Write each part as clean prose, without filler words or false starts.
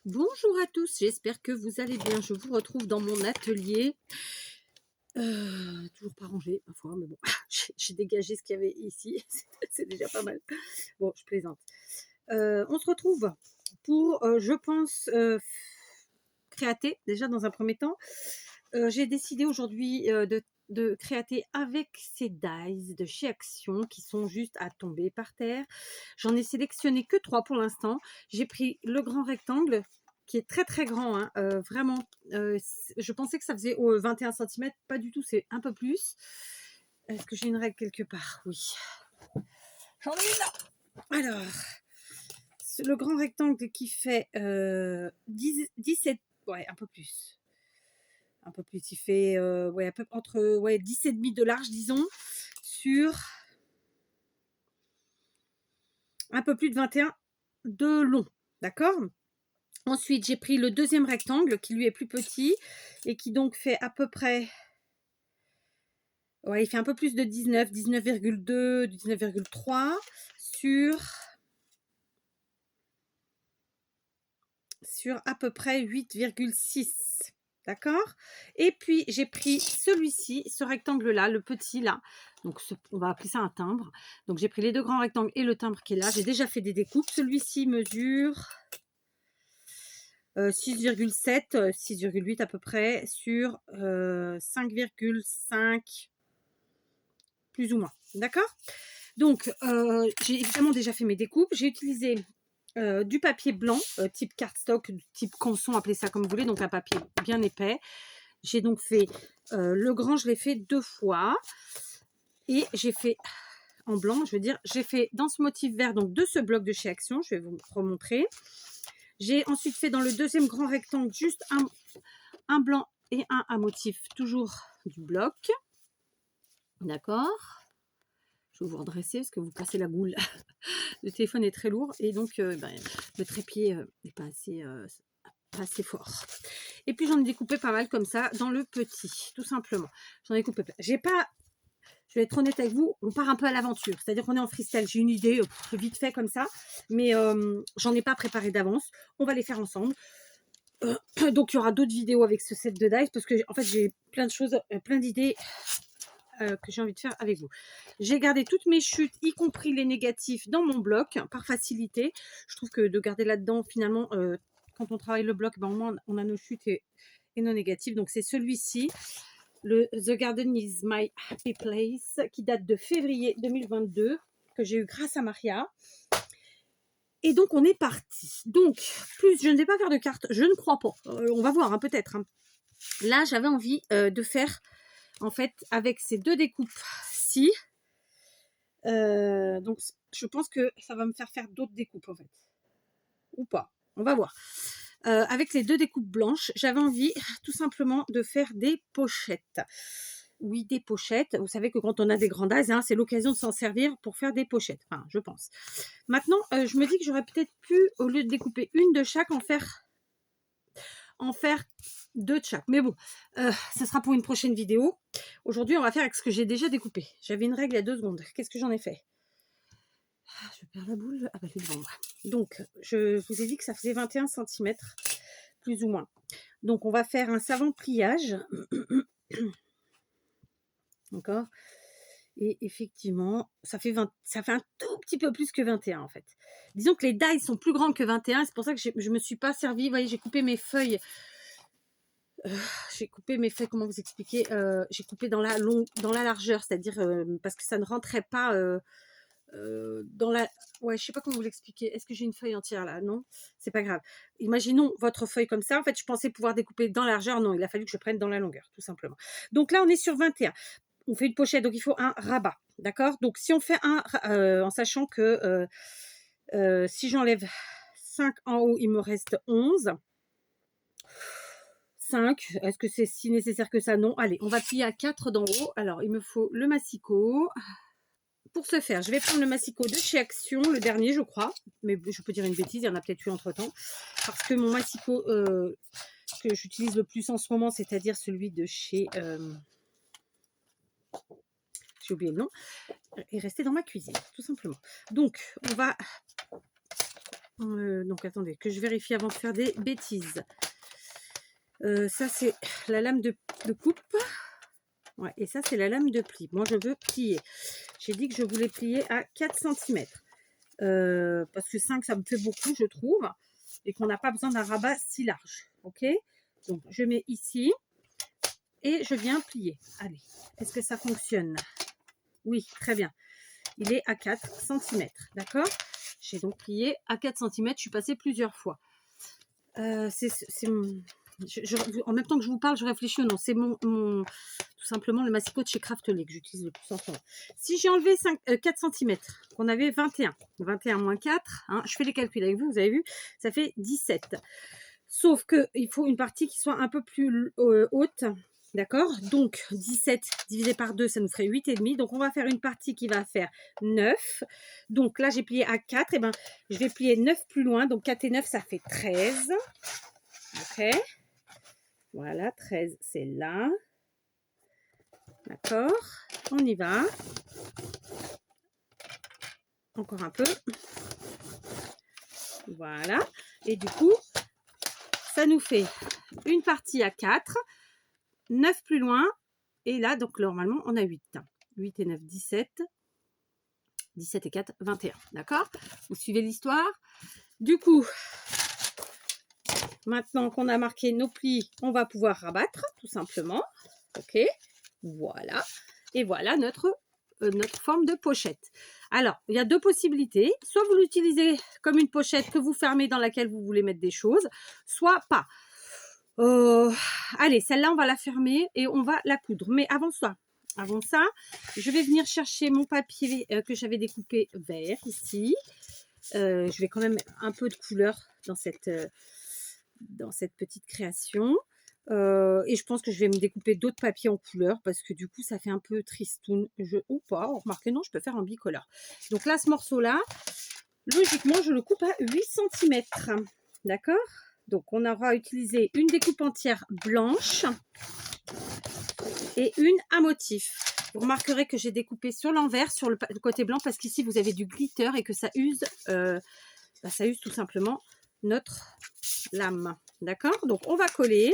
Bonjour à tous, j'espère que vous allez bien. Je vous retrouve dans mon atelier. Toujours pas rangé, ma foi, mais bon, j'ai dégagé ce qu'il y avait ici. C'est déjà pas mal. Bon, je plaisante. On se retrouve pour, je pense, créater, déjà dans un premier temps. J'ai décidé aujourd'hui de créater avec ces dies de chez Action qui sont juste à tomber par terre. J'en ai sélectionné que 3 pour l'instant. J'ai pris le grand rectangle qui est très très grand, hein, vraiment. Je pensais que ça faisait 21 cm, pas du tout, c'est un peu plus. Est-ce que j'ai une règle quelque part? Oui. J'en ai une là. Alors, le grand rectangle qui fait 17, ouais, un peu plus. Un peu plus, il fait ouais, entre 10,5 de large, disons, sur un peu plus de 21 de long. D'accord? Ensuite, j'ai pris le deuxième rectangle qui lui est plus petit et qui donc fait à peu près, ouais, il fait un peu plus de 19, 19,2, 19,3 sur à peu près 8,6. D'accord? Et puis, j'ai pris celui-ci, ce rectangle-là, le petit là. Donc, on va appeler ça un timbre. Donc, j'ai pris les deux grands rectangles et le timbre qui est là. J'ai déjà fait des découpes. Celui-ci mesure 6,7, 6,8 à peu près sur 5,5 plus ou moins. D'accord? Donc, j'ai évidemment déjà fait mes découpes. J'ai utilisé du papier blanc, type cardstock, type canson, appelez ça comme vous voulez, donc un papier bien épais. J'ai donc fait le grand, je l'ai fait 2 fois. Et j'ai fait en blanc, je veux dire, j'ai fait dans ce motif vert, donc de ce bloc de chez Action, je vais vous remontrer. J'ai ensuite fait dans le deuxième grand rectangle juste un blanc et un à motif, toujours du bloc. D'accord? Je vais vous redresser parce que vous cassez la goule. Le téléphone est très lourd et donc le trépied n'est pas assez fort. Et puis j'en ai découpé pas mal comme ça dans le petit, tout simplement. J'en ai coupé plein. J'ai pas, je vais être honnête avec vous, on part un peu à l'aventure. C'est-à-dire qu'on est en freestyle. J'ai une idée vite fait comme ça, mais j'en ai pas préparé d'avance. On va les faire ensemble. Donc il y aura d'autres vidéos avec ce set de dies parce que en fait j'ai plein de choses, plein d'idées que j'ai envie de faire avec vous. J'ai gardé toutes mes chutes, y compris les négatifs, dans mon bloc, par facilité. Je trouve que de garder là-dedans, finalement, quand on travaille le bloc, ben, au moins on a nos chutes et nos négatifs. Donc c'est celui-ci, le The Garden is my happy place, qui date de février 2022, que j'ai eu grâce à Maria. Et donc on est parti. Donc, plus je ne vais pas faire de cartes, je ne crois pas. On va voir, hein, peut-être. Hein. Là, j'avais envie de faire, en fait, avec ces deux découpes-ci. Donc, je pense que ça va me faire d'autres découpes, en fait. Ou pas. On va voir. Avec les deux découpes blanches, j'avais envie tout simplement de faire des pochettes. Oui, des pochettes. Vous savez que quand on a des grandes dies, hein, c'est l'occasion de s'en servir pour faire des pochettes. Enfin, je pense. Maintenant, je me dis que j'aurais peut-être pu, au lieu de découper une de chaque, en faire deux de chaque. Mais bon, ça sera pour une prochaine vidéo. Aujourd'hui, on va faire avec ce que j'ai déjà découpé. J'avais une règle il y a 2 secondes. Qu'est-ce que j'en ai fait? Je perds la boule. Ah bah, je vais le vendre. Donc, je vous ai dit que ça faisait 21 cm, plus ou moins. Donc, on va faire un savant pliage. D'accord? Et effectivement, ça fait un tout petit peu plus que 21 en fait. Disons que les dies sont plus grands que 21. C'est pour ça que je ne me suis pas servi. Vous voyez, j'ai coupé mes feuilles. Comment vous expliquer? J'ai coupé dans la largeur, c'est-à-dire parce que ça ne rentrait pas dans la... Ouais, je sais pas comment vous l'expliquer. Est-ce que j'ai une feuille entière là? Non, c'est pas grave. Imaginons votre feuille comme ça. En fait, je pensais pouvoir découper dans la largeur. Non, il a fallu que je prenne dans la longueur, tout simplement. Donc là, on est sur 21. On fait une pochette, donc il faut un rabat. D'accord? Donc si on fait en sachant que si j'enlève 5 en haut, il me reste 11. 5, est-ce que c'est si nécessaire que ça? Non. Allez, on va plier à 4 d'en haut. Alors, il me faut le massicot. Pour ce faire, je vais prendre le massicot de chez Action, le dernier, je crois. Mais je peux dire une bêtise, il y en a peut-être eu entre-temps. Parce que mon massicot que j'utilise le plus en ce moment, c'est-à-dire celui de chez... j'ai oublié le nom, est resté dans ma cuisine, tout simplement. Donc, on va Donc attendez, que je vérifie avant de faire des bêtises. Ça c'est la lame de coupe. Ouais, et ça c'est la lame de pli. Moi je veux plier. J'ai dit que je voulais plier à 4 centimètres. Parce que 5 ça me fait beaucoup je trouve. Et qu'on n'a pas besoin d'un rabat si large. Ok, donc je mets ici. Et je viens plier. Allez, est-ce que ça fonctionne? Oui, très bien. Il est à 4 centimètres. D'accord? J'ai donc plié à 4 centimètres. Je suis passée plusieurs fois. En même temps que je vous parle, je réfléchis au nom. C'est tout simplement le massicot de chez Craftly que j'utilise le plus en ce moment. Si j'ai enlevé 4 centimètres, qu'on avait 21 moins 4, hein, je fais les calculs avec vous, vous avez vu, ça fait 17. Sauf qu'il faut une partie qui soit un peu plus haute. D'accord? Donc, 17 divisé par 2, ça nous ferait 8,5. Donc, on va faire une partie qui va faire 9. Donc, là, j'ai plié à 4. Et ben, je vais plier 9 plus loin. Donc, 4 et 9, ça fait 13. Ok? Voilà, 13, c'est là. D'accord? On y va. Encore un peu. Voilà. Et du coup, ça nous fait une partie à 4. 9 plus loin. Et là, donc, normalement, on a 8. 8 et 9, 17. 17 et 4, 21. D'accord? Vous suivez l'histoire? Du coup, maintenant qu'on a marqué nos plis, on va pouvoir rabattre, tout simplement. Ok? Voilà. Et voilà notre forme de pochette. Alors, il y a deux possibilités. Soit vous l'utilisez comme une pochette que vous fermez dans laquelle vous voulez mettre des choses, soit pas. Allez, celle-là, on va la fermer et on va la coudre. Mais avant ça, je vais venir chercher mon papier que j'avais découpé vert ici. Je vais quand même mettre un peu de couleur dans cette petite création. Et je pense que je vais me découper d'autres papiers en couleur parce que du coup, ça fait un peu tristoun. Ou pas, remarquez, non, je peux faire en bicolore. Donc là, ce morceau-là, logiquement, je le coupe à 8 centimètres. D'accord? Donc, on aura utilisé une découpe entière blanche et une à motif. Vous remarquerez que j'ai découpé sur l'envers, sur le côté blanc, parce qu'ici, vous avez du glitter et que ça use, ça use tout simplement notre lame. D'accord? Donc, on va coller.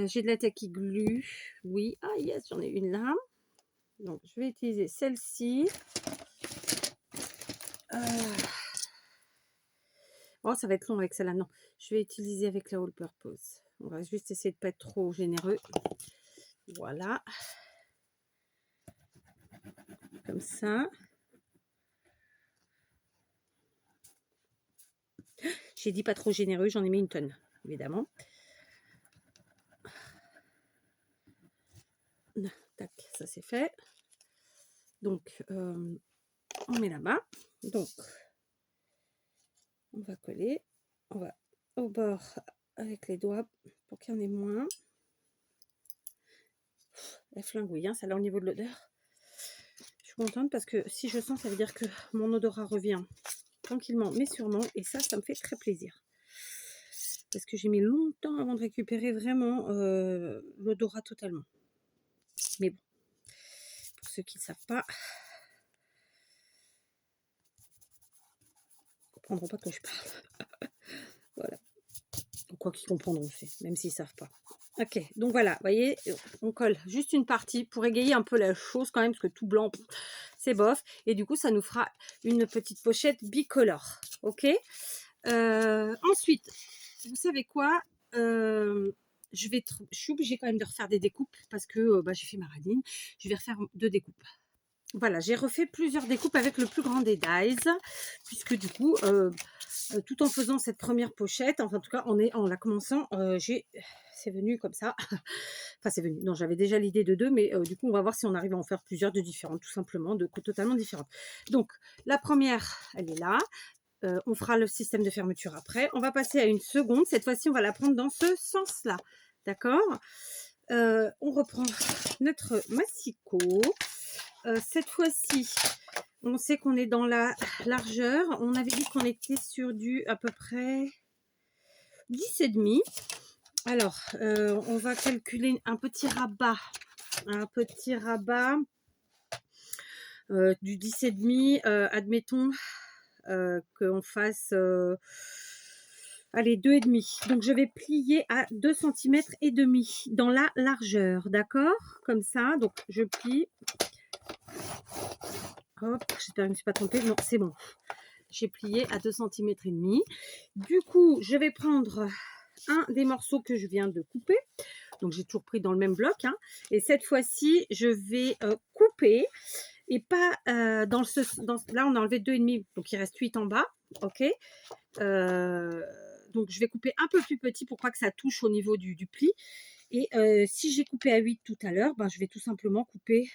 J'ai de la tacky glue. Oui. Ah, yes, j'en ai une là. Donc, je vais utiliser celle-ci. Oh, ça va être long avec celle-là. Non, je vais utiliser avec la All Purpose. On va juste essayer de ne pas être trop généreux. Voilà. Comme ça. J'ai dit pas trop généreux, j'en ai mis une tonne, évidemment. Tac, ça c'est fait. Donc, on met là-bas. Donc, on va coller. On va au bord avec les doigts pour qu'il y en ait moins. Elle flingouille, hein, ça là au niveau de l'odeur. Je suis contente parce que si je sens, ça veut dire que mon odorat revient tranquillement mais sûrement. Et ça me fait très plaisir. Parce que j'ai mis longtemps avant de récupérer vraiment l'odorat totalement. Mais bon, pour ceux qui ne savent pas, ils ne comprendront pas de quoi je parle. Voilà. Quoi qu'ils comprendront, même s'ils ne savent pas. Ok, donc voilà, vous voyez, on colle juste une partie pour égayer un peu la chose quand même, parce que tout blanc, c'est bof. Et du coup, ça nous fera une petite pochette bicolore. Ok. Ensuite, vous savez quoi, je suis obligée quand même de refaire des découpes parce que j'ai fait ma radine. Je vais refaire 2 découpes. Voilà, j'ai refait plusieurs découpes avec le plus grand des dies, puisque du coup, tout en faisant cette première pochette, enfin en tout cas en la commençant, c'est venu comme ça. Enfin c'est venu, non j'avais déjà l'idée de 2, mais du coup on va voir si on arrive à en faire plusieurs de différentes, tout simplement, de totalement différentes. Donc la première, elle est là. On fera le système de fermeture après. On va passer à une seconde. Cette fois-ci, on va la prendre dans ce sens-là. D'accord? On reprend notre massicot. Cette fois-ci, on sait qu'on est dans la largeur. On avait dit qu'on était sur du à peu près 10,5. Alors, on va calculer un petit rabat. Du 10,5, admettons, qu'on fasse, allez, 2,5. Donc je vais plier à 2,5 cm dans la largeur, d'accord? Comme ça, donc je plie. Hop, j'espère que je ne me suis pas trompée. Non, c'est bon. J'ai plié à 2,5 cm. Du coup, je vais prendre un des morceaux que je viens de couper. Donc, j'ai toujours pris dans le même bloc, hein. Et cette fois-ci, je vais couper. Et pas dans là, on a enlevé 2,5. Donc, il reste 8 en bas. OK. Donc, je vais couper un peu plus petit pour pas que ça touche au niveau du pli. Et si j'ai coupé à 8 tout à l'heure, ben, je vais tout simplement couper.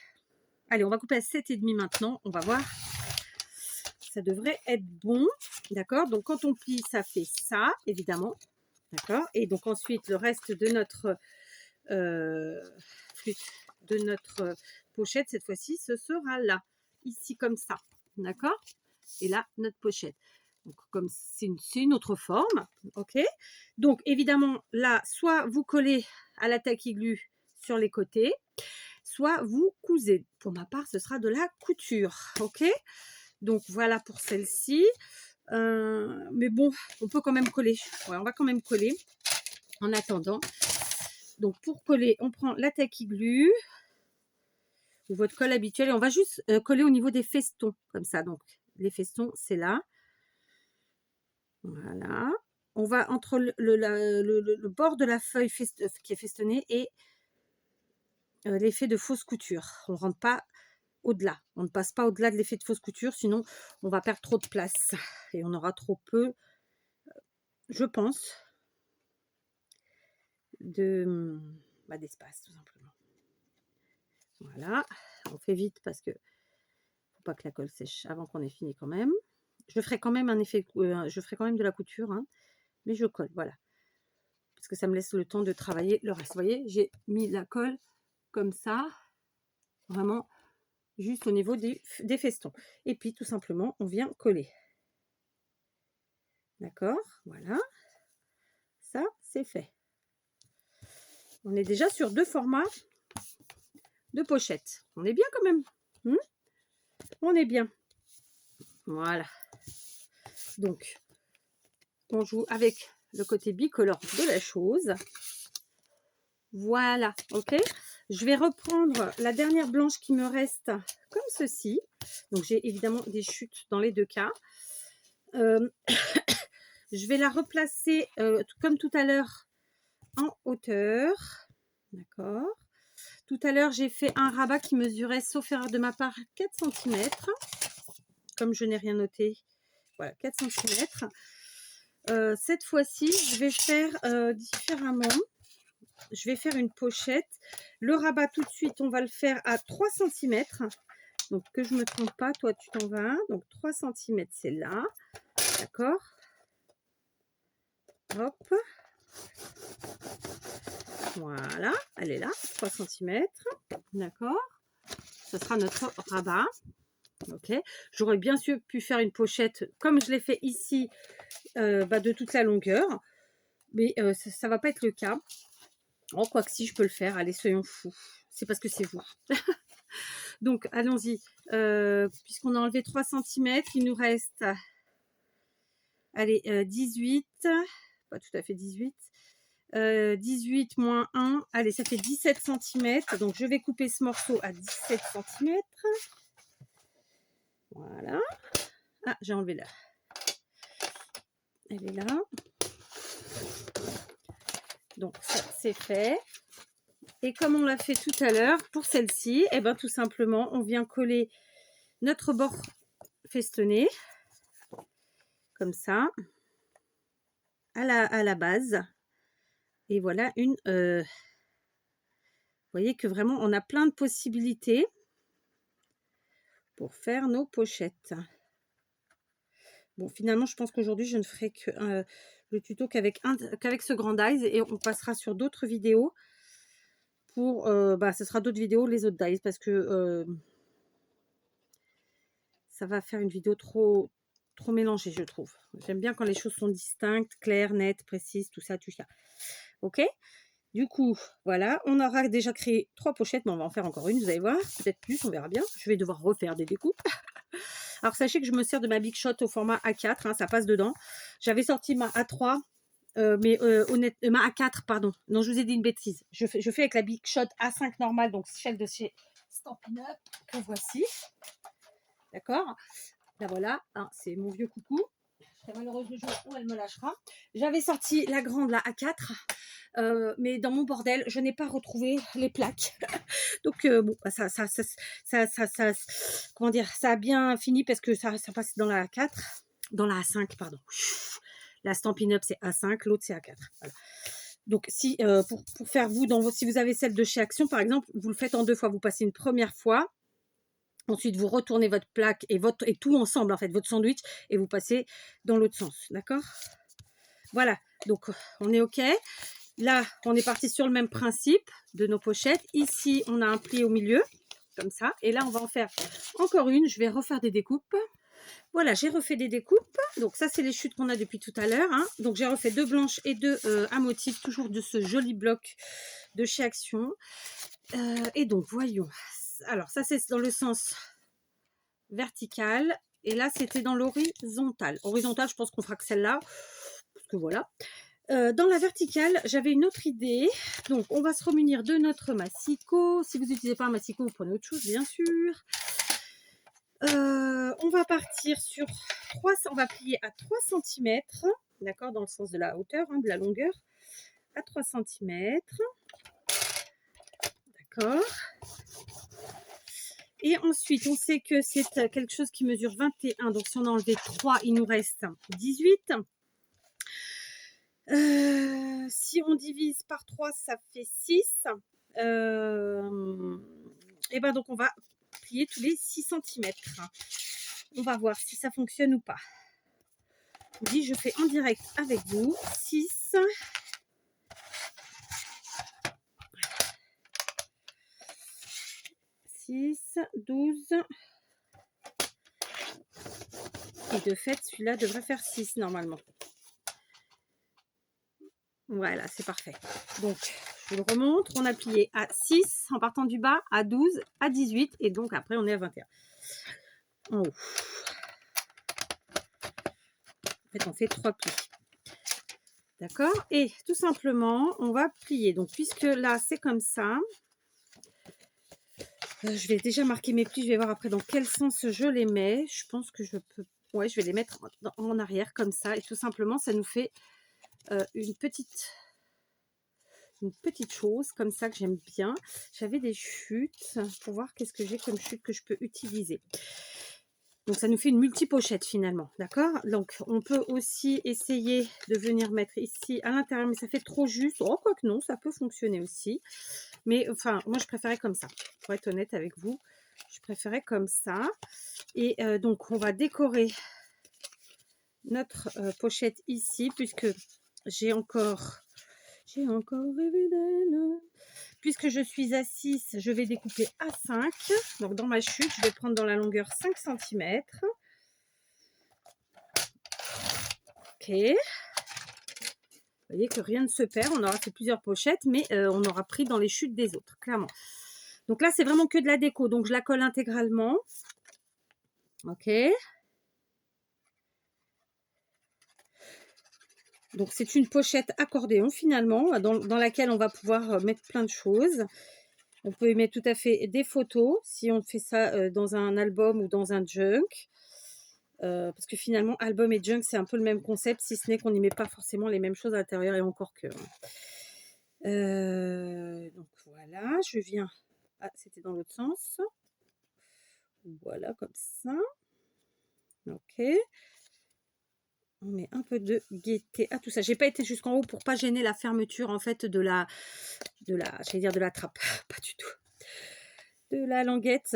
Allez, on va couper à 7,5 maintenant. On va voir. Ça devrait être bon. D'accord? Donc, quand on plie, ça fait ça, évidemment. D'accord? Et donc, ensuite, le reste de notre, pochette, cette fois-ci, ce sera là. Ici, comme ça. D'accord? Et là, notre pochette. Donc, comme c'est une autre forme. OK? Donc, évidemment, là, soit vous collez à la tacky glue sur les côtés, soit vous cousez. Pour ma part, ce sera de la couture. OK? Donc, voilà pour celle-ci. Mais bon, on peut quand même coller. Ouais, on va quand même coller en attendant. Donc, pour coller, on prend la tacky glue ou votre colle habituelle et on va juste coller au niveau des festons, comme ça. Donc, les festons, c'est là. Voilà. On va entre le bord de la feuille qui est festonnée et l'effet de fausse couture. On ne rentre pas au-delà. On ne passe pas au-delà de l'effet de fausse couture, sinon on va perdre trop de place et on aura trop peu, je pense, d'espace, tout simplement. Voilà. On fait vite parce que faut pas que la colle sèche avant qu'on ait fini quand même. Je ferai quand même un effet, je ferai quand même de la couture, hein, mais je colle, voilà. Parce que ça me laisse le temps de travailler le reste. Vous voyez, j'ai mis la colle comme ça, vraiment juste au niveau des festons. Et puis tout simplement, on vient coller. D'accord? Voilà. Ça, c'est fait. On est déjà sur 2 formats de pochette. On est bien quand même. On est bien. Voilà. Donc, on joue avec le côté bicolore de la chose. Voilà, ok. Je vais reprendre la dernière blanche qui me reste comme ceci. Donc, j'ai évidemment des chutes dans les 2 cas. Je vais la replacer comme tout à l'heure en hauteur. D'accord. Tout à l'heure, j'ai fait un rabat qui mesurait, sauf erreur de ma part, 4 cm. Comme je n'ai rien noté, voilà, 4 cm. Cette fois-ci, je vais faire différemment. Je vais faire une pochette. Le rabat, tout de suite, on va le faire à 3 cm. Donc, que je ne me trompe pas, toi, tu t'en vas. Donc, 3 cm, c'est là. D'accord? Hop. Voilà, elle est là, 3 cm. D'accord? Ce sera notre rabat. Ok, j'aurais bien sûr pu faire une pochette comme je l'ai fait ici, de toute la longueur, mais ça va pas être le cas. Oh, quoi que si, je peux le faire. Allez, soyons fous. C'est parce que c'est vous. Donc, allons-y. Puisqu'on a enlevé 3 cm, il nous reste, allez, 18, pas tout à fait 18, 18 moins 1, allez, ça fait 17 cm. Donc, je vais couper ce morceau à 17 cm. Voilà. Ah, j'ai enlevé là. Elle est là. Donc, ça, c'est fait. Et comme on l'a fait tout à l'heure, pour celle-ci, eh ben, tout simplement, on vient coller notre bord festonné, comme ça, à la base. Et voilà une... vous voyez que vraiment, on a plein de possibilités pour faire nos pochettes. Bon, finalement, je pense qu'aujourd'hui, je ne ferai que le tuto qu'avec ce grand dies et on passera sur d'autres vidéos pour... ce sera d'autres vidéos, les autres dies, parce que ça va faire une vidéo trop mélangée, je trouve. J'aime bien quand les choses sont distinctes, claires, nettes, précises, tout ça, tout ça. Ok? Du coup, voilà, on aura déjà créé 3 pochettes, mais on va en faire encore une, vous allez voir, peut-être plus, on verra bien. Je vais devoir refaire des découpes. Alors, sachez que je me sers de ma Big Shot au format A4, hein, ça passe dedans. J'avais sorti ma A3, mais ma A4, pardon. Non, je vous ai dit une bêtise. Je fais avec la Big Shot A5 normale, donc celle de chez Stampin' Up, que voici. D'accord? Là, voilà, hein, c'est mon vieux coucou. Je serai malheureuse le jour où elle me lâchera. J'avais sorti la grande, la A4, mais dans mon bordel, je n'ai pas retrouvé les plaques. Donc, bon, bah, comment dire, ça a bien fini parce que ça passe dans la A4, dans la A5, pardon. La Stampin' Up, c'est A5, l'autre, c'est A4. Voilà. Donc, si, pour faire vous, si vous avez celle de chez Action, par exemple, vous le faites en 2 fois. Vous passez une première fois. Ensuite, vous retournez votre plaque et tout ensemble, en fait, votre sandwich, et vous passez dans l'autre sens. D'accord? Voilà. Donc, on est OK. Là, on est parti sur le même principe de nos pochettes. Ici, on a un pli au milieu, comme ça. Et là, on va en faire encore une. Je vais refaire des découpes. Voilà, j'ai refait des découpes. Donc, ça, c'est les chutes qu'on a depuis tout à l'heure. Hein. Donc, j'ai refait 2 blanches et 2 à motif, toujours de ce joli bloc de chez Action. Et donc, voyons. Alors, ça, c'est dans le sens vertical. Et là, c'était dans l'horizontale. Horizontale, je pense qu'on fera que celle-là. Parce que voilà. Dans la verticale, j'avais une autre idée. Donc, on va se remunir de notre massicot. Si vous n'utilisez pas un massicot, vous prenez autre chose, bien sûr. On va partir sur 3, on va plier à 3 cm. D'accord, dans le sens de la hauteur, hein, de la longueur. À 3 cm. D'accord. Et ensuite, on sait que c'est quelque chose qui mesure 21. Donc, si on a enlevé 3, il nous reste 18. Si on divise par 3, ça fait 6. Et ben donc, on va plier tous les 6 cm. On va voir si ça fonctionne ou pas. Je vous dis, je fais en direct avec vous. 6. 6, 12. Et de fait, celui-là devrait faire 6 normalement. Voilà, c'est parfait. Donc, je vous le remontre. On a plié à 6 en partant du bas, à 12, à 18. Et donc, après, on est à 21. En haut. En fait, on fait 3 plis. D'accord? Et tout simplement, on va plier. Donc, puisque là, c'est comme ça. Je vais déjà marquer mes plis. Je vais voir après dans quel sens je les mets. Je pense que je peux... Ouais, je vais les mettre en arrière comme ça. Et tout simplement, ça nous fait une petite chose comme ça que j'aime bien. J'avais des chutes pour voir qu'est-ce que j'ai comme chute que je peux utiliser. Donc, ça nous fait une multi-pochette finalement. D'accord? Donc, on peut aussi essayer de venir mettre ici à l'intérieur, mais ça fait trop juste. Oh, quoi que non, ça peut fonctionner aussi. Mais enfin, moi, je préférais comme ça. Pour être honnête avec vous, je préférais comme ça. Et donc, on va décorer notre pochette ici, puisque j'ai encore rêvé d'elle. Puisque je suis à 6, je vais découper à 5. Donc, dans ma chute, je vais prendre dans la longueur 5 cm. Ok. Vous voyez que rien ne se perd. On aura fait plusieurs pochettes, mais on aura pris dans les chutes des autres, clairement. Donc là, c'est vraiment que de la déco. Donc, je la colle intégralement. Ok. Donc, c'est une pochette accordéon, finalement, dans laquelle on va pouvoir mettre plein de choses. On peut y mettre tout à fait des photos, si on fait ça dans un album ou dans un junk. Parce que finalement, album et junk, c'est un peu le même concept, si ce n'est qu'on n'y met pas forcément les mêmes choses à l'intérieur, et encore que. Donc, voilà, je viens... Ah, c'était dans l'autre sens. Voilà, comme ça. Ok. On met un peu de gaieté à tout ça. J'ai pas été jusqu'en haut pour pas gêner la fermeture en fait de la j'allais dire de la trappe, pas du tout. De la languette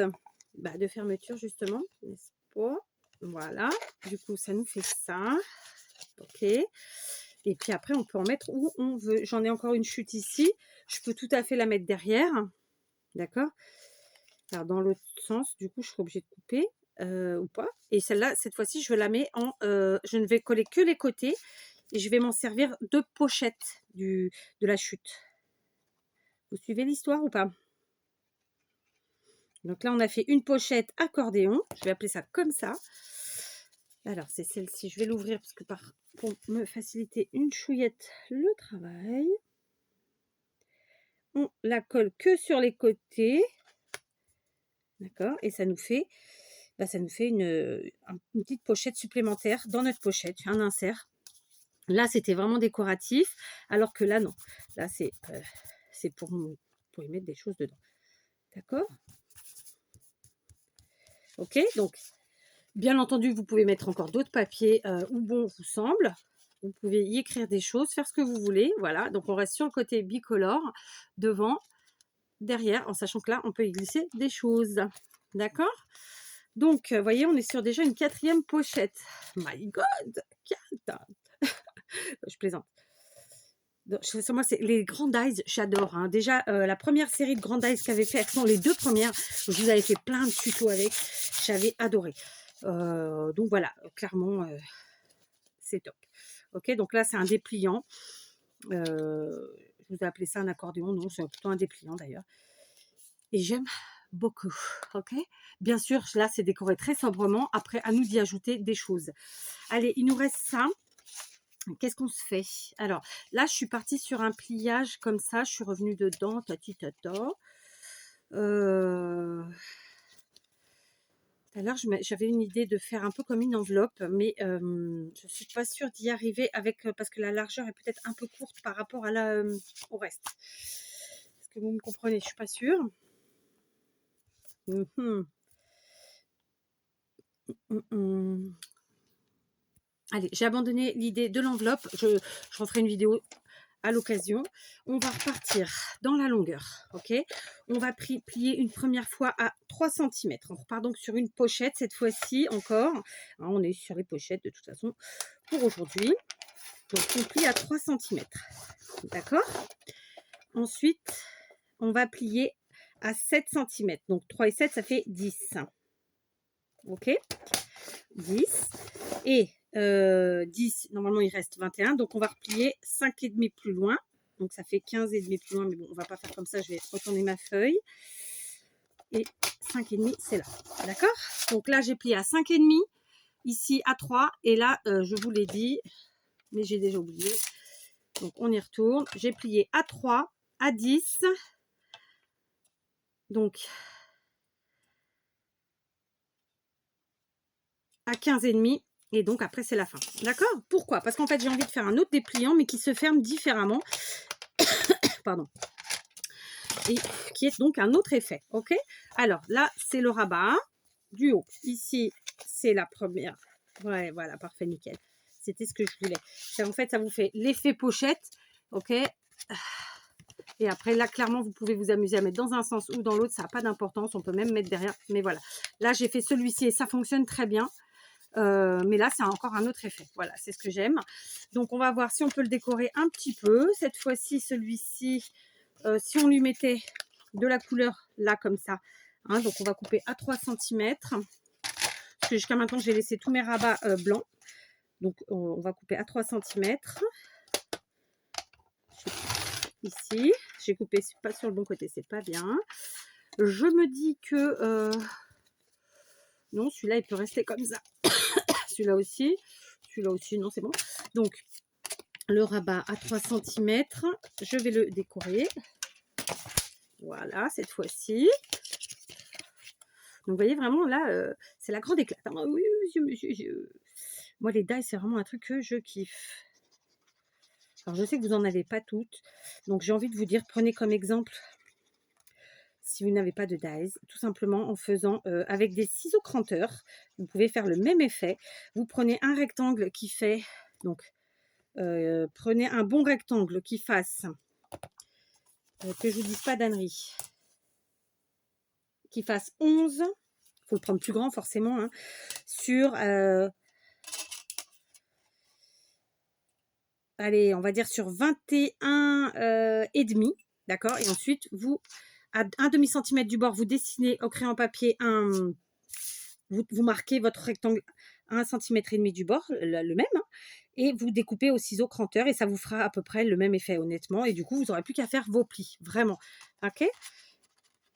de fermeture justement, n'est-ce pas? Voilà. Du coup, ça nous fait ça. Ok. Et puis après, on peut en mettre où on veut. J'en ai encore une chute ici. Je peux tout à fait la mettre derrière. D'accord? Alors, dans l'autre sens, du coup, je serai obligée de couper. Ou pas. Et celle-là, cette fois-ci, je la mets en... je ne vais coller que les côtés et je vais m'en servir de pochette de la chute. Vous suivez l'histoire ou pas? Donc là, on a fait une pochette accordéon. Je vais appeler ça comme ça. Alors, c'est celle-ci. Je vais l'ouvrir parce que pour me faciliter une chouillette le travail. On la colle que sur les côtés. D'accord? Et ça nous fait, une petite pochette supplémentaire dans notre pochette, un insert. Là, c'était vraiment décoratif, alors que là, non. Là, c'est pour y mettre des choses dedans. D'accord? Ok, donc, bien entendu, vous pouvez mettre encore d'autres papiers où bon vous semble. Vous pouvez y écrire des choses, faire ce que vous voulez. Voilà, donc on reste sur le côté bicolore, devant, derrière, en sachant que là, on peut y glisser des choses. D'accord? Donc, vous voyez, on est sur déjà une 4e pochette. My God! 4. Je plaisante. Donc, sur moi, c'est les Grand Eyes, j'adore. Hein. Déjà, la première série de Grand Eyes qu'avait fait, elles sont les 2 premières. Je vous avais fait plein de tutos avec. J'avais adoré. Donc voilà, clairement, c'est top. Ok, donc là, c'est un dépliant. Je vous ai appelé ça un accordéon. Non, c'est plutôt un dépliant d'ailleurs. Et j'aime beaucoup. Ok, bien sûr, là, c'est décoré très sobrement. Après, à nous d'y ajouter des choses. Allez, il nous reste ça. Qu'est-ce qu'on se fait? Alors, là, je suis partie sur un pliage comme ça. Je suis revenue dedans. Tati tata. Tout à l'heure, j'avais une idée de faire un peu comme une enveloppe, mais je ne suis pas sûre d'y arriver parce que la largeur est peut-être un peu courte par rapport à au reste. Est-ce que vous me comprenez? Je ne suis pas sûre. Allez, j'ai abandonné l'idée de l'enveloppe. Je referai une vidéo à l'occasion. On va repartir dans la longueur. Ok, on va plier une première fois à 3 cm. On repart donc sur une pochette cette fois-ci encore. Hein, on est sur les pochettes de toute façon pour aujourd'hui. Donc on plie à 3 cm. D'accord? Ensuite, on va plier à 7 cm. Donc 3 et 7, ça fait 10. Ok? 10. Et 10, normalement il reste 21. Donc on va replier 5,5 plus loin. Donc ça fait 15,5 plus loin. Mais bon, on va pas faire comme ça. Je vais retourner ma feuille. Et 5,5, c'est là. D'accord? Donc là, j'ai plié à 5,5. Ici à 3. Et là, je vous l'ai dit, mais j'ai déjà oublié. Donc on y retourne. J'ai plié à 3, à 10. Donc à 15,5. Et donc après, c'est la fin. D'accord? Pourquoi? Parce qu'en fait, j'ai envie de faire un autre dépliant, mais qui se ferme différemment. Pardon. Et qui est donc un autre effet. Ok? Alors là, c'est le rabat du haut. Ici, c'est la première. Ouais, voilà, parfait, nickel. C'était ce que je voulais. En fait, ça vous fait l'effet pochette. Ok? Et après, là, clairement, vous pouvez vous amuser à mettre dans un sens ou dans l'autre. Ça n'a pas d'importance. On peut même mettre derrière. Mais voilà. Là, j'ai fait celui-ci et ça fonctionne très bien. Mais là, c'est encore un autre effet. Voilà, c'est ce que j'aime. Donc, on va voir si on peut le décorer un petit peu. Cette fois-ci, celui-ci, si on lui mettait de la couleur là, comme ça. Hein, donc, on va couper à 3 cm. Parce que jusqu'à maintenant, j'ai laissé tous mes rabats blancs. Donc, on va couper à 3 cm. Ici, j'ai coupé pas sur le bon côté, c'est pas bien. Je me dis que... non, celui-là, il peut rester comme ça. Celui-là aussi, non, c'est bon. Donc, le rabat à 3 cm, je vais le décorer. Voilà, cette fois-ci. Donc, vous voyez, vraiment, là, c'est la grande éclate. Hein. Oui, moi, les dies, c'est vraiment un truc que je kiffe. Alors, je sais que vous n'en avez pas toutes. Donc, j'ai envie de vous dire, prenez comme exemple, si vous n'avez pas de dies, tout simplement en faisant avec des ciseaux cranteurs. Vous pouvez faire le même effet. Vous prenez un rectangle qui fait... Donc, prenez un bon rectangle qui fasse... que je vous dise pas d'ânerie. Qui fasse 11. Il faut le prendre plus grand forcément. Hein, sur... allez, on va dire sur 21 et demi. D'accord? Et ensuite, vous... à 1 demi-centimètre du bord, vous dessinez au crayon papier vous marquez votre rectangle à 1,5 cm du bord, le même, hein, et vous découpez au ciseau cranteur et ça vous fera à peu près le même effet, honnêtement. Et du coup, vous n'aurez plus qu'à faire vos plis, vraiment. Ok?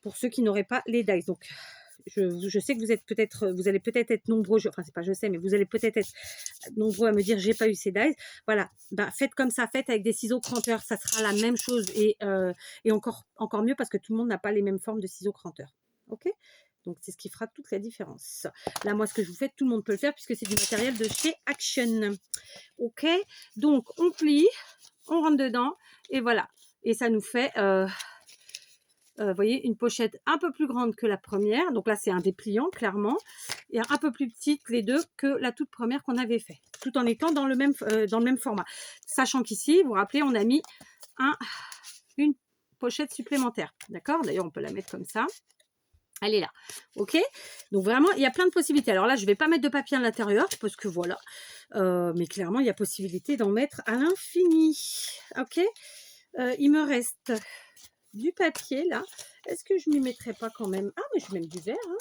pour ceux qui n'auraient pas les dies. Donc, je sais que vous allez peut-être être nombreux, enfin c'est pas je sais, mais vous allez peut-être être nombreux à me dire j'ai pas eu ces dies. Voilà, bah, faites comme ça, faites avec des ciseaux cranteurs, ça sera la même chose et encore mieux parce que tout le monde n'a pas les mêmes formes de ciseaux cranteurs. Ok? Donc c'est ce qui fera toute la différence. Là, moi, ce que je vous fais, tout le monde peut le faire puisque c'est du matériel de chez Action. Ok? Donc on plie, on rentre dedans et voilà. Et ça nous fait vous voyez, une pochette un peu plus grande que la première. Donc là, c'est un dépliant, clairement. Et un peu plus petite, les deux, que la toute première qu'on avait fait. Tout en étant dans le même format. Sachant qu'ici, vous vous rappelez, on a mis une pochette supplémentaire. D'accord? D'ailleurs, on peut la mettre comme ça. Elle est là. OK? Donc vraiment, il y a plein de possibilités. Alors là, je ne vais pas mettre de papier à l'intérieur parce que voilà. Mais clairement, il y a possibilité d'en mettre à l'infini. OK? Il me reste du papier là. Est-ce que je m'y mettrais pas quand même? Ah, mais j'ai même du vert. Hein.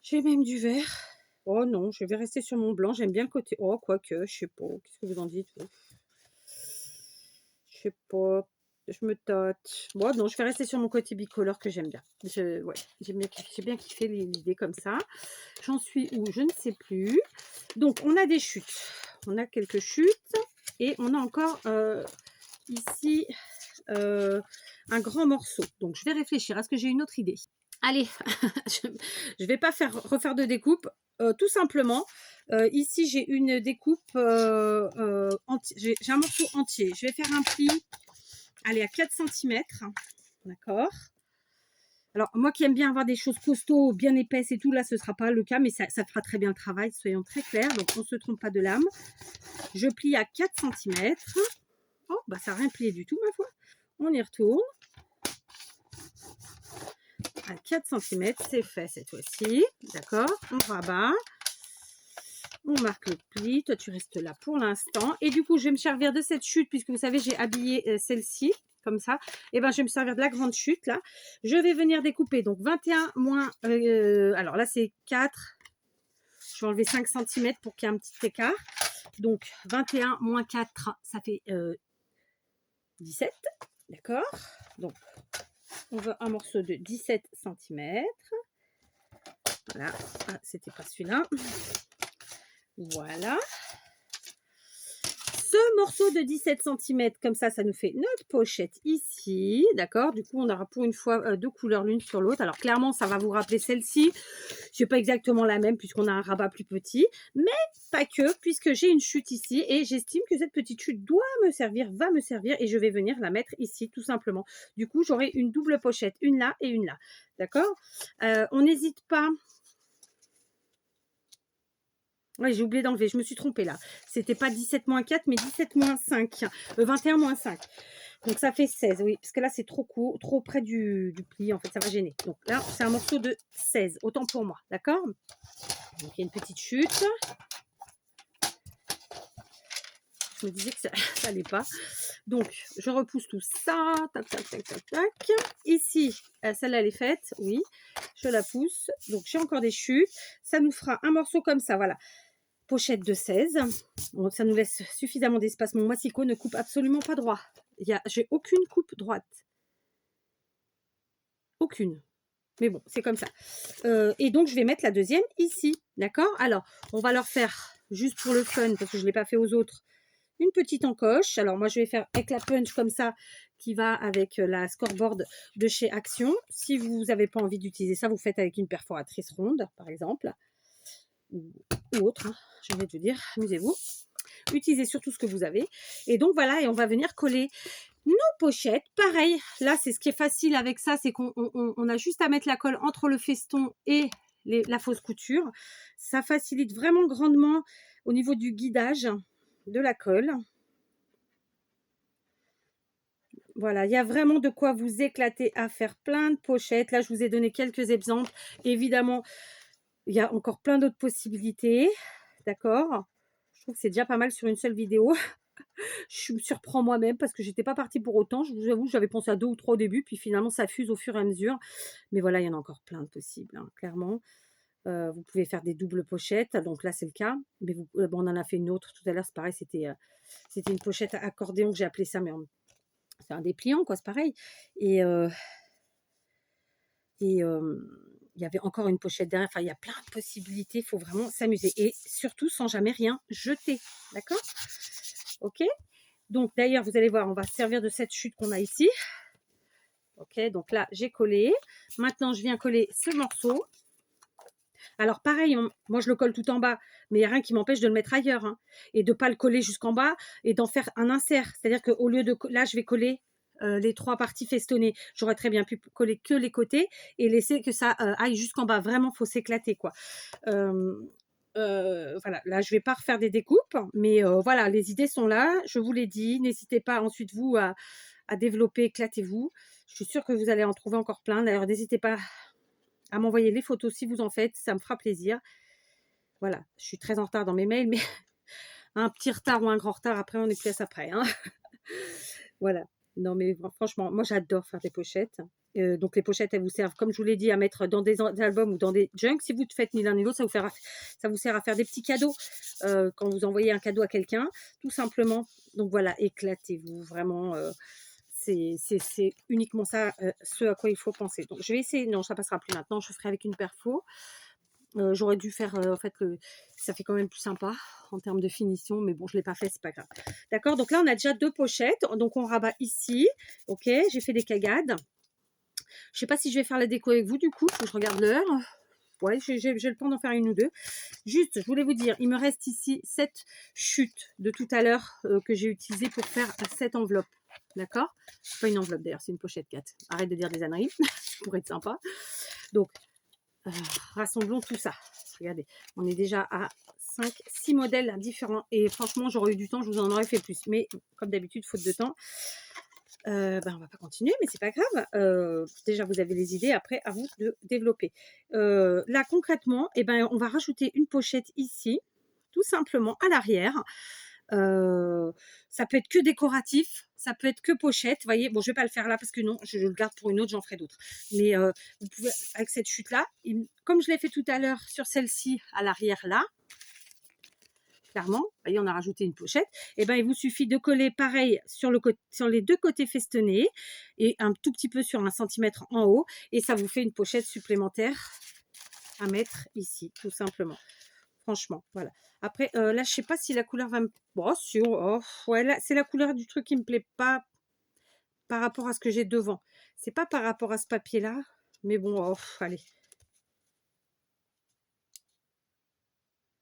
J'ai même du vert. Oh non, je vais rester sur mon blanc. J'aime bien le côté. Oh, quoique, je sais pas. Qu'est-ce que vous en dites? Je sais pas. Je me tâte. Bon, non, je vais rester sur mon côté bicolore que j'aime bien. Ouais, j'ai bien kiffé l'idée comme ça. J'en suis où? Je ne sais plus. Donc, on a des chutes. On a quelques chutes. Et on a encore ici un grand morceau. Donc, je vais réfléchir. Est-ce que j'ai une autre idée? Allez, je ne vais pas refaire de découpe. Tout simplement, ici, j'ai une découpe j'ai un morceau entier. Je vais faire un pli, allez, à 4 cm. D'accord. Alors, moi qui aime bien avoir des choses costauds, bien épaisses et tout, là, ce ne sera pas le cas, mais ça fera très bien le travail, soyons très clairs. Donc, on ne se trompe pas de lame. Je plie à 4 cm. Oh, bah, ça n'a rien plié du tout, ma foi. On y retourne. À 4 cm, c'est fait cette fois-ci. D'accord. On rabat. On marque le pli. Toi, tu restes là pour l'instant. Et du coup, je vais me servir de cette chute, puisque vous savez, j'ai habillé celle-ci, comme ça. Et ben, je vais me servir de la grande chute, là. Je vais venir découper. Donc, 21 moins... alors là, c'est 4. Je vais enlever 5 cm pour qu'il y ait un petit écart. Donc, 21 moins 4, ça fait 17. D'accord. Donc, on veut un morceau de 17 cm. Voilà. Ah, c'était pas celui-là. Voilà. Ce morceau de 17 cm, comme ça nous fait notre pochette ici. D'accord? Du coup, on aura pour une fois deux couleurs l'une sur l'autre. Alors, clairement, ça va vous rappeler celle-ci. C'est pas exactement la même puisqu'on a un rabat plus petit. Mais pas que, puisque j'ai une chute ici. Et j'estime que cette petite chute doit me servir, va me servir. Et je vais venir la mettre ici, tout simplement. Du coup, j'aurai une double pochette. Une là et une là. D'accord? On n'hésite pas... Oui, j'ai oublié d'enlever, je me suis trompée là. C'était pas 17 moins 4, mais 17 moins 5. 21 moins 5. Donc ça fait 16, oui. Parce que là, c'est trop court, trop près du pli. En fait, ça va gêner. Donc là, c'est un morceau de 16. Autant pour moi, d'accord? Donc il y a une petite chute. Je me disais que ça n'allait pas. Donc, je repousse tout ça. Tac, tac, tac, tac, tac. Ici, celle-là, elle est faite. Oui, je la pousse. Donc, j'ai encore des chutes. Ça nous fera un morceau comme ça, voilà. Pochette de 16. Bon, ça nous laisse suffisamment d'espace. Mon massicot ne coupe absolument pas droit. J'ai aucune coupe droite. Aucune. Mais bon, c'est comme ça. Et donc, je vais mettre la deuxième ici. D'accord? Alors, on va leur faire, juste pour le fun, parce que je ne l'ai pas fait aux autres, une petite encoche. Alors, moi, je vais faire avec la punch comme ça, qui va avec la scoreboard de chez Action. Si vous n'avez pas envie d'utiliser ça, vous faites avec une perforatrice ronde, par exemple. Ou autre, hein, j'ai envie de vous dire, amusez-vous. Utilisez surtout ce que vous avez. Et donc voilà, et on va venir coller nos pochettes. Pareil, là c'est ce qui est facile avec ça, c'est qu'on a juste à mettre la colle entre le feston et la fausse couture. Ça facilite vraiment grandement au niveau du guidage de la colle. Voilà, il y a vraiment de quoi vous éclater à faire plein de pochettes. Là, je vous ai donné quelques exemples. Évidemment, il y a encore plein d'autres possibilités. D'accord? Je trouve que c'est déjà pas mal sur une seule vidéo. Je me surprends moi-même parce que j'étais pas partie pour autant. Je vous avoue, j'avais pensé à 2 ou 3 au début, puis finalement ça fuse au fur et à mesure. Mais voilà, il y en a encore plein de possibles, hein, clairement. Vous pouvez faire des doubles pochettes, donc là c'est le cas. Mais bon, on en a fait une autre tout à l'heure, c'est pareil, c'était une pochette à accordéon que j'ai appelé ça, mais c'est un dépliant, quoi, c'est pareil. Et Et il y avait encore une pochette derrière. Enfin, il y a plein de possibilités. Il faut vraiment s'amuser. Et surtout, sans jamais rien jeter. D'accord? Ok? Donc, d'ailleurs, vous allez voir, on va se servir de cette chute qu'on a ici. Ok? Donc là, j'ai collé. Maintenant, je viens coller ce morceau. Alors, pareil, moi, je le colle tout en bas. Mais il n'y a rien qui m'empêche de le mettre ailleurs. Hein, et de ne pas le coller jusqu'en bas et d'en faire un insert. C'est-à-dire qu'au lieu de... Là, je vais coller les 3 parties festonnées. J'aurais très bien pu coller que les côtés et laisser que ça aille jusqu'en bas. Vraiment, il faut s'éclater, quoi. Voilà, là, je ne vais pas refaire des découpes, mais voilà, les idées sont là. Je vous l'ai dit. N'hésitez pas ensuite, vous, à développer, éclatez-vous. Je suis sûre que vous allez en trouver encore plein. D'ailleurs, n'hésitez pas à m'envoyer les photos si vous en faites. Ça me fera plaisir. Voilà, je suis très en retard dans mes mails, mais un petit retard ou un grand retard, après, on est plus à ça près. Hein. Voilà. Non, mais franchement, moi, j'adore faire des pochettes. Donc, les pochettes, elles vous servent, comme je vous l'ai dit, à mettre dans des albums ou dans des junks. Si vous ne faites ni l'un ni l'autre, ça vous sert à faire des petits cadeaux quand vous envoyez un cadeau à quelqu'un, tout simplement. Donc, voilà, éclatez-vous. Vraiment, c'est uniquement ça, ce à quoi il faut penser. Donc, je vais essayer. Non, ça passera plus maintenant. Je ferai avec une perfo. J'aurais dû faire, en fait, ça fait quand même plus sympa en termes de finition, mais bon, je ne l'ai pas fait, c'est pas grave. D'accord, donc là, on a déjà 2 pochettes. Donc, on rabat ici. Ok, j'ai fait des cagades. Je ne sais pas si je vais faire la déco avec vous, du coup. Faut que je regarde l'heure. Ouais, j'ai le temps d'en faire une ou deux. Juste, je voulais vous dire, il me reste ici cette chute de tout à l'heure que j'ai utilisée pour faire cette enveloppe. D'accord? C'est pas une enveloppe d'ailleurs, c'est une pochette 4. Arrête de dire des âneries, ça pourrait être sympa. Donc, rassemblons tout ça. Regardez, on est déjà à 5-6 modèles différents. Et franchement, j'aurais eu du temps, je vous en aurais fait plus. Mais comme d'habitude, faute de temps, on va pas continuer, mais c'est pas grave. Déjà, vous avez les idées, après, à vous de développer. Là, concrètement, on va rajouter une pochette ici, tout simplement à l'arrière. Ça peut être que décoratif, ça peut être que pochette. Vous voyez, bon, je vais pas le faire là parce que non, je le garde pour une autre, j'en ferai d'autres. Mais vous pouvez, avec cette chute-là, comme je l'ai fait tout à l'heure sur celle-ci à l'arrière là, clairement, vous voyez, on a rajouté une pochette. Il vous suffit de coller pareil sur les 2 côtés festonnés et un tout petit peu sur 1 centimètre en haut. Et ça vous fait une pochette supplémentaire à mettre ici, tout simplement. Franchement, voilà. Après, là, je sais pas si la couleur va me... Bon, si, ouais, là, c'est la couleur du truc qui me plaît pas par rapport à ce que j'ai devant. C'est pas par rapport à ce papier-là, mais bon, allez.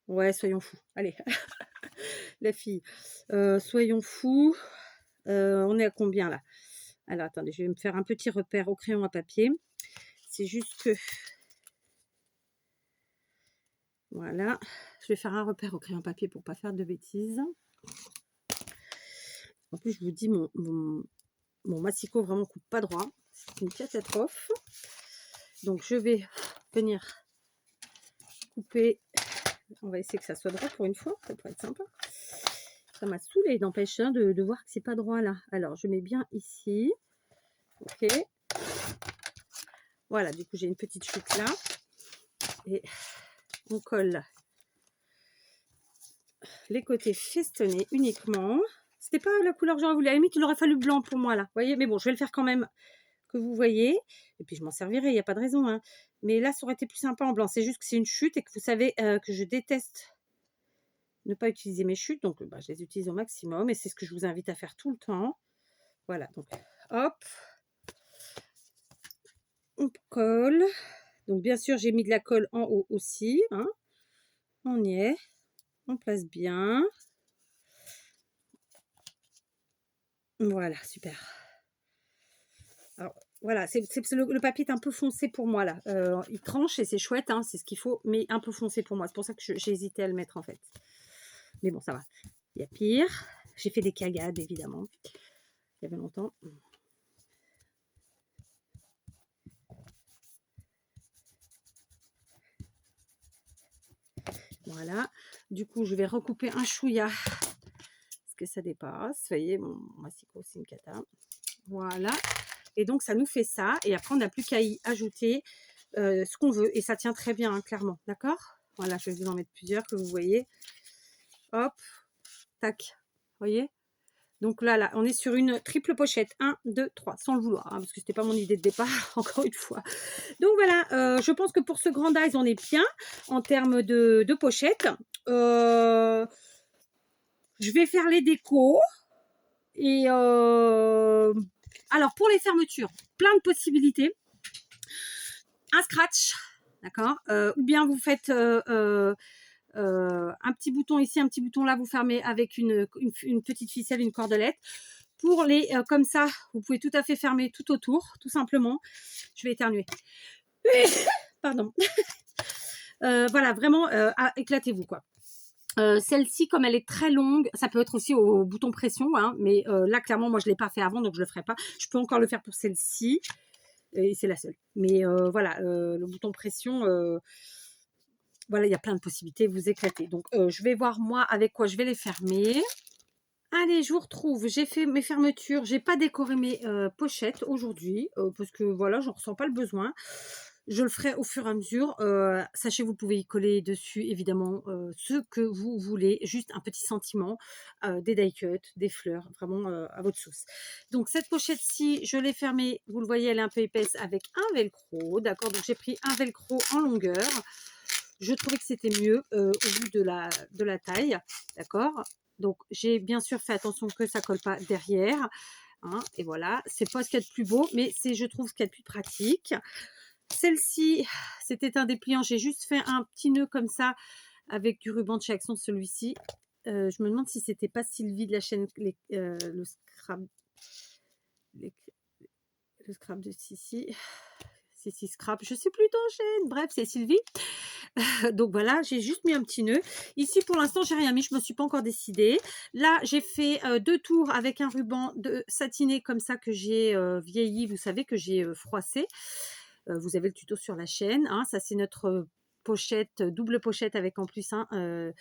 Ouais, soyons fous. Allez, la fille. Soyons fous. On est à combien, là? Alors, attendez, je vais me faire un petit repère au crayon à papier. C'est juste que... Voilà. Je vais faire un repère au crayon à papier pour pas faire de bêtises. En plus, je vous dis, mon massicot vraiment coupe pas droit. C'est une catastrophe. Donc, je vais venir couper. On va essayer que ça soit droit pour une fois. Ça pourrait être sympa. Ça m'a saoulé d'empêcher de voir que c'est pas droit là. Alors, je mets bien ici. Ok. Voilà, du coup, j'ai une petite chute là. Et on colle les côtés festonnés uniquement. C'était pas la couleur que j'aurais voulu. À la limite, il aurait fallu blanc pour moi là. Vous voyez, mais bon, je vais le faire quand même, que vous voyez. Et puis, je m'en servirai, il n'y a pas de raison. Hein. Mais là, ça aurait été plus sympa en blanc. C'est juste que c'est une chute et que vous savez que je déteste ne pas utiliser mes chutes. Donc, je les utilise au maximum. Et c'est ce que je vous invite à faire tout le temps. Voilà, donc, hop. On colle. Donc, bien sûr, j'ai mis de la colle en haut aussi. Hein. On y est. On place bien. Voilà, super. Alors, voilà, le papier est un peu foncé pour moi, là. Il tranche et c'est chouette, hein, c'est ce qu'il faut, mais un peu foncé pour moi. C'est pour ça que j'ai hésité à le mettre, en fait. Mais bon, ça va. Il y a pire. J'ai fait des cagades, évidemment. Il y avait longtemps. Voilà. Du coup, je vais recouper un chouïa parce que ça dépasse. Vous voyez, mon massicot, c'est une cata. Voilà. Et donc, ça nous fait ça. Et après, on n'a plus qu'à y ajouter ce qu'on veut. Et ça tient très bien, hein, clairement. D'accord? Voilà, je vais vous en mettre plusieurs que vous voyez. Hop. Tac. Vous voyez? Donc là, on est sur une triple pochette. 1, 2, 3, sans le vouloir, hein, parce que c'était pas mon idée de départ, encore une fois. Donc voilà, je pense que pour ce Grand Eyes, on est bien en termes de pochette. Je vais faire les décos. Et alors, pour les fermetures, plein de possibilités. Un scratch, d'accord, ou bien vous faites un petit bouton ici, un petit bouton là, vous fermez avec une petite ficelle, une cordelette. Pour les comme ça, vous pouvez tout à fait fermer tout autour, tout simplement. Je vais éternuer. Pardon. Voilà, vraiment, éclatez-vous, quoi. Celle-ci, comme elle est très longue, ça peut être aussi au bouton pression, hein, mais là, clairement, moi, je ne l'ai pas fait avant, donc je ne le ferai pas. Je peux encore le faire pour celle-ci, et c'est la seule. Mais voilà, le bouton pression, voilà, il y a plein de possibilités, vous éclatez. Donc, je vais voir, moi, avec quoi je vais les fermer. Allez, je vous retrouve. J'ai fait mes fermetures. J'ai pas décoré mes pochettes aujourd'hui parce que voilà, j'en ressens pas le besoin. Je le ferai au fur et à mesure. Sachez, vous pouvez y coller dessus évidemment ce que vous voulez. Juste un petit sentiment, des die cuts, des fleurs, vraiment à votre sauce. Donc cette pochette-ci, je l'ai fermée. Vous le voyez, elle est un peu épaisse avec un velcro. D'accord, donc j'ai pris un velcro en longueur. Je trouvais que c'était mieux au vu de la taille. D'accord. Donc, j'ai bien sûr fait attention que ça ne colle pas derrière. Hein, et voilà, c'est pas ce qu'il y a de plus beau, mais c'est, je trouve, ce qu'il y a de plus pratique. Celle-ci, c'était un dépliant. J'ai juste fait un petit nœud comme ça avec du ruban de chez Action, celui-ci. Je me demande si c'était pas Sylvie de la chaîne le scrap de Sissi. Sissi Scrap, je sais plus ton chaîne. Bref, c'est Sylvie. Donc voilà, j'ai juste mis un petit nœud. Ici, pour l'instant, j'ai rien mis. Je me suis pas encore décidée. Là, j'ai fait 2 tours avec un ruban de satiné comme ça que j'ai vieilli. Vous savez que j'ai froissé. Vous avez le tuto sur la chaîne. Hein. Ça, c'est notre pochette, double pochette avec en plus un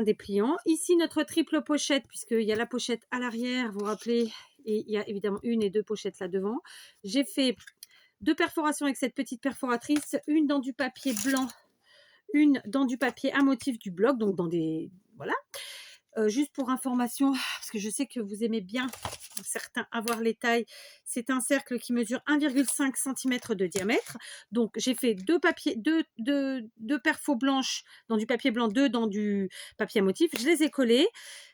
dépliant. Ici, notre triple pochette, puisqu'il y a la pochette à l'arrière, vous vous rappelez, et il y a évidemment une et deux pochettes là devant. J'ai fait 2 perforations avec cette petite perforatrice, une dans du papier blanc, une dans du papier à motif du bloc, donc dans des... Voilà. Juste pour information, parce que je sais que vous aimez bien, certains, avoir les tailles, c'est un cercle qui mesure 1,5 cm de diamètre. Donc, j'ai fait deux perfos blanches dans du papier blanc, 2 dans du papier à motif. Je les ai collés.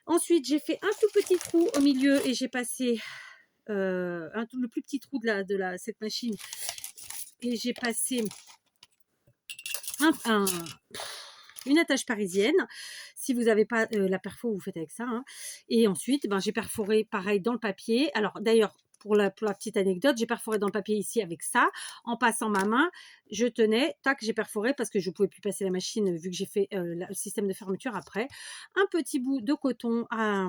Ensuite, j'ai fait un tout petit trou au milieu et j'ai passé le plus petit trou de cette machine. Et j'ai passé une attache parisienne. Si vous n'avez pas la perfo, vous faites avec ça. Hein. Et ensuite, j'ai perforé pareil dans le papier. Alors d'ailleurs, pour la petite anecdote, j'ai perforé dans le papier ici avec ça. En passant ma main, je tenais, tac, j'ai perforé parce que je ne pouvais plus passer la machine vu que j'ai fait le système de fermeture après. Un petit bout de coton à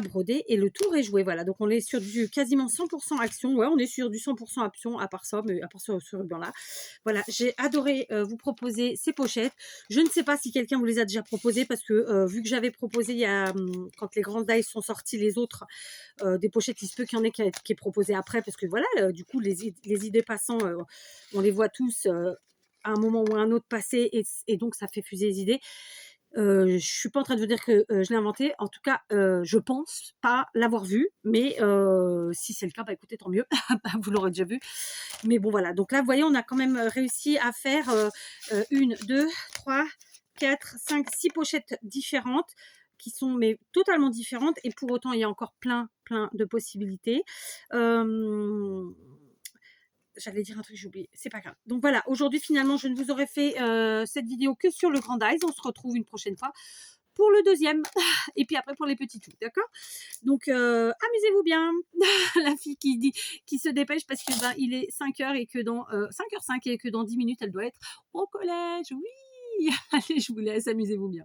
broder et le tour est joué. Voilà, donc on est sur du quasiment 100% action. Ouais, on est sur du 100% action à part ça, mais à part ce ruban-là. Voilà, j'ai adoré vous proposer ces pochettes. Je ne sais pas si quelqu'un vous les a déjà proposées parce que vu que j'avais proposé il y a, quand les grandes dies sont sorties, les autres, des pochettes, il se peut qu'il y en ait qui est proposé après parce que voilà, du coup, les idées passant, on les voit tous à un moment ou à un autre passer et donc ça fait fuser les idées. Je suis pas en train de vous dire que je l'ai inventé. En tout cas, je pense pas l'avoir vu, mais si c'est le cas, écoutez, tant mieux. Vous l'aurez déjà vu. Mais bon, voilà. Donc là, vous voyez, on a quand même réussi à faire 1, 2, 3, 4, 5, 6 pochettes différentes qui sont mais totalement différentes et pour autant il y a encore plein de possibilités. J'allais dire un truc, j'ai oublié, c'est pas grave. Donc voilà, aujourd'hui finalement je ne vous aurais fait cette vidéo que sur le Grand Eyes. On se retrouve une prochaine fois pour le deuxième et puis après pour les petits tout, d'accord? Donc amusez-vous bien. La fille qui se dépêche parce que il est 5h et que dans 5h05 et que dans 10 minutes elle doit être au collège. Oui. Allez, je vous laisse, amusez-vous bien.